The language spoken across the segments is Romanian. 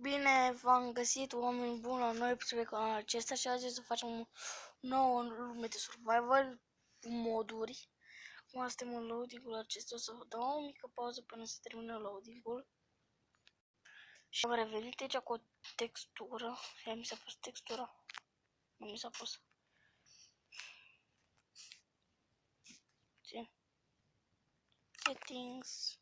Bine, v-am găsit, oameni buni, la noi pe canalul acesta și azi să facem o nouă lume de survival cu moduri. Acum suntem în loading-ul acesta, o să vă dau o mică pauză până se termină loading-ul. Și am revenit aici cu o textură. Ia mi s-a pus textura. Nu mi s-a pus. Settings.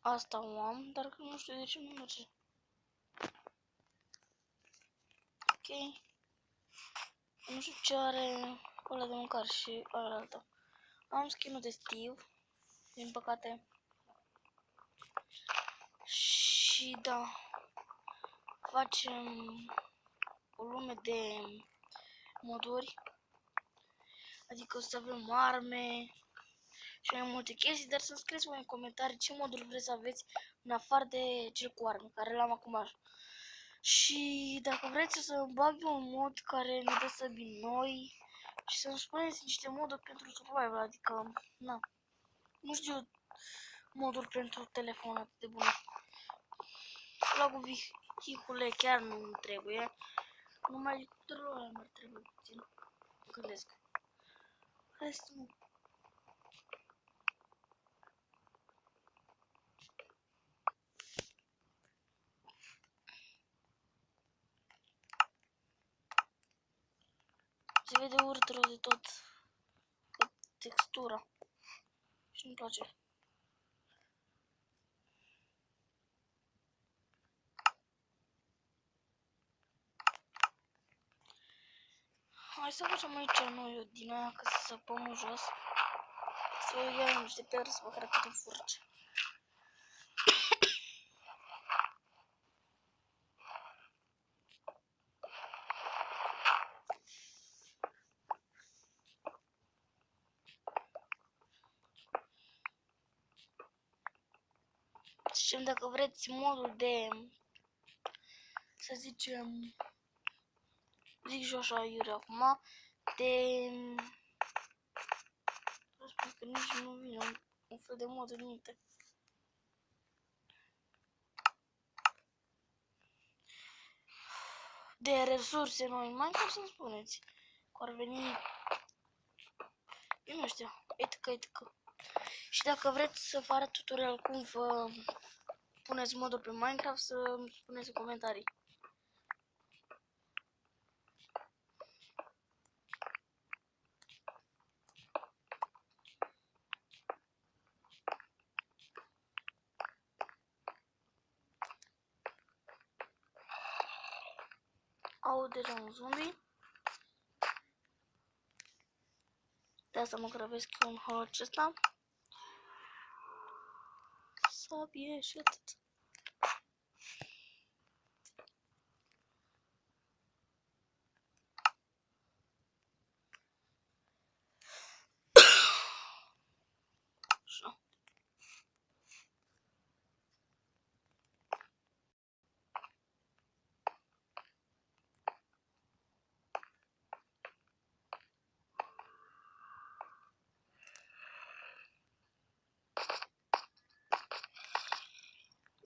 Asta o am, dar nu știu de ce nu merge. Ok. Nu știu ce are ăla de mâncare și ălaltă. Am skin-ul de Steve, din păcate. Și da, facem o lume de moduri, adică o să avem arme și mai multe chestii, dar să-mi scrieți voi în comentarii ce moduri vreți să aveți în afară de cel cu arme, care l-am acum. Și dacă vreți să bag eu un mod care ne dă săbi noi și să-mi spuneți niște moduri pentru survival, adică, na, nu știu moduri pentru telefon atât de bune. La cu vehicule chiar nu trebuie, numai elicopterul ăla mi-ar trebui puțin, gândesc. Hai să mă... Se vede urât rău de tot textura și nu-mi place. Hai să facem aici noi din aia ca să săpăm jos. Să iau niște piatră să vă cred cât îmi furce. Și dacă vreți modul de, să zicem, zic și așa iurea acum, de... Să spun că nici nu vine un fel de mod în minte. De resurse noi, mai cum să-mi spuneți, că ar veni, eu nu știu, etc. Și dacă vreți să vă arăt tutorial cum vă puneți modul pe Minecraft, să-mi spuneți în comentarii. Au deja un zombie. De asta mă grăbesc eu în halul acesta. Sabie și atât. Așa.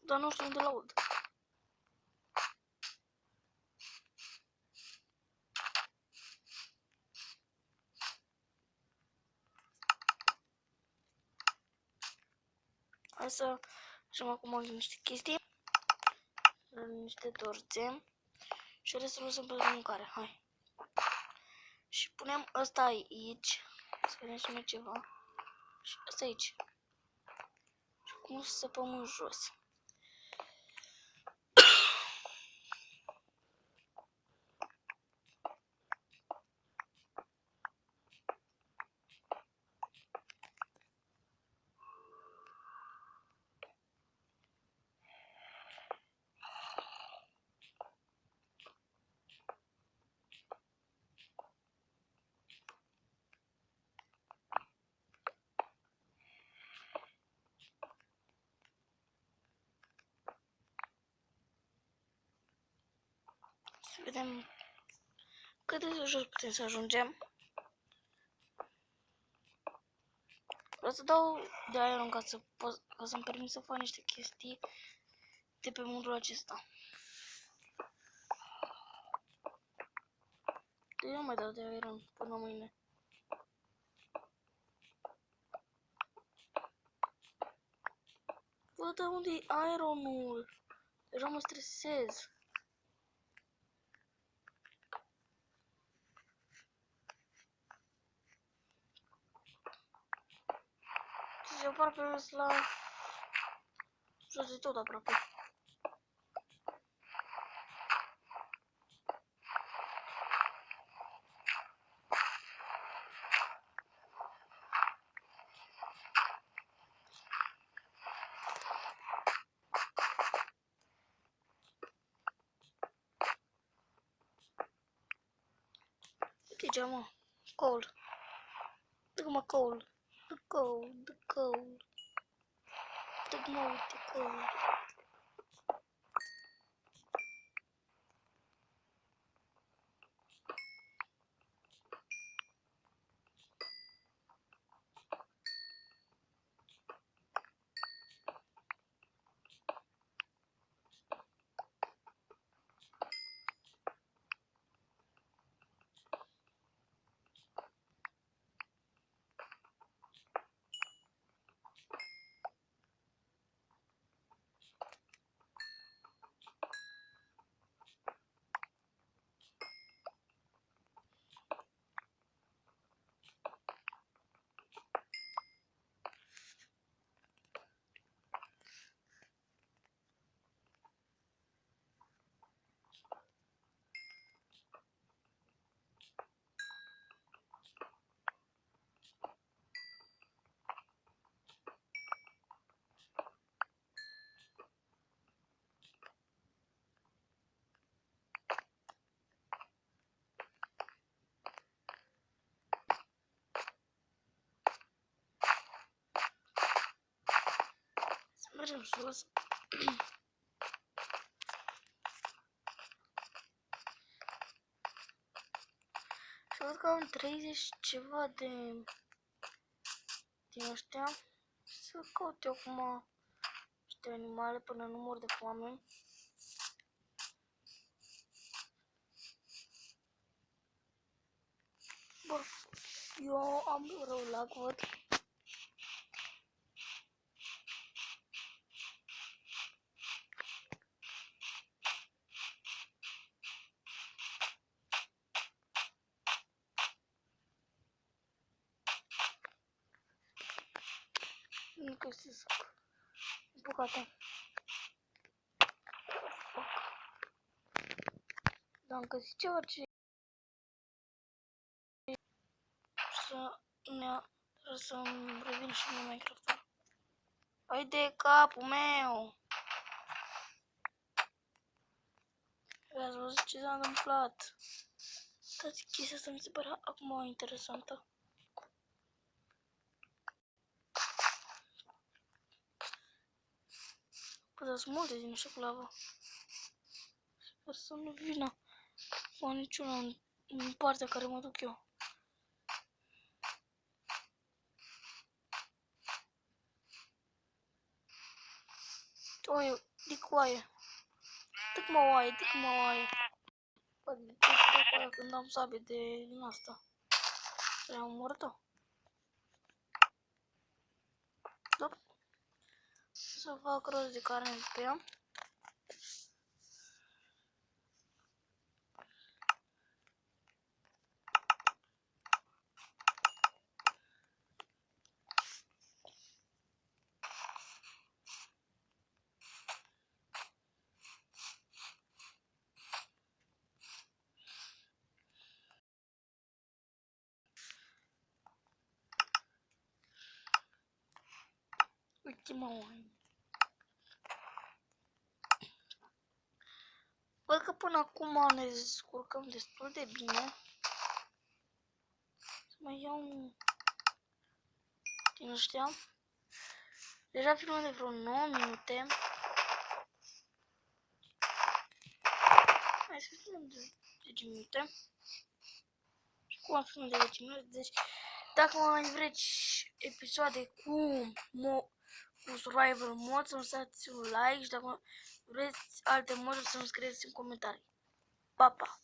Dar nu știu unde l-aud. Hai să facem acum niște chestii. Niște torțe. Și restul lăsăm pe mâncare. Hai. Și punem ăsta aici. Să vedem și noi ceva. Și ăsta aici. Și cum să săpăm în jos. Să vedem Cât de jos putem să ajungem? Vreau să dau de iron ca să-mi permit să fac niște chestii de pe modul acesta. Eu nu mai dau de iron până mâine. Bă, dar unde e ironul? Deja mă stresez. Și aproape la jos de tot aproape. Uite ce mă, coal. Dă-mă coal. The coal. Dă-mă uite coal. Să mergem sus. Și văd că am 30 ceva din ăștia. Să caut eu acum niște animale până nu mor de foame. Bă, eu am rău lag, văd. Nu găsesc. Din păcate. Dar am găsit ceva ce să-mi revin și mie Minecraft. Hai de capul meu! Ați văzut ce s-a întâmplat? Toate chestia asta mi se părea acum interesantă. Păi dar sunt multe din așa cu lavă. Sper să nu vină niciuna în partea care mă duc eu. Oie, dic oaie. Dic-mă oaie, dic-mă oaie. Bă, de acolo când am sabie din asta. Să-i omorât-o. Da. Să fac rost de carne pe ea. Uite-mă oaie. Văd că până acum ne descurcăm destul de bine. Să mai iau din ăștia. Deja filmăm de vreo 9 minute. Hai Hai să filmăm de 10 minute. Și cum am filmat de 10 minute, deci dacă mai vreți episoade cu Survivor Mod, să-mi lăsați un like și dacă vreți alte moduri să-mi scrieți în comentarii. Pa, pa!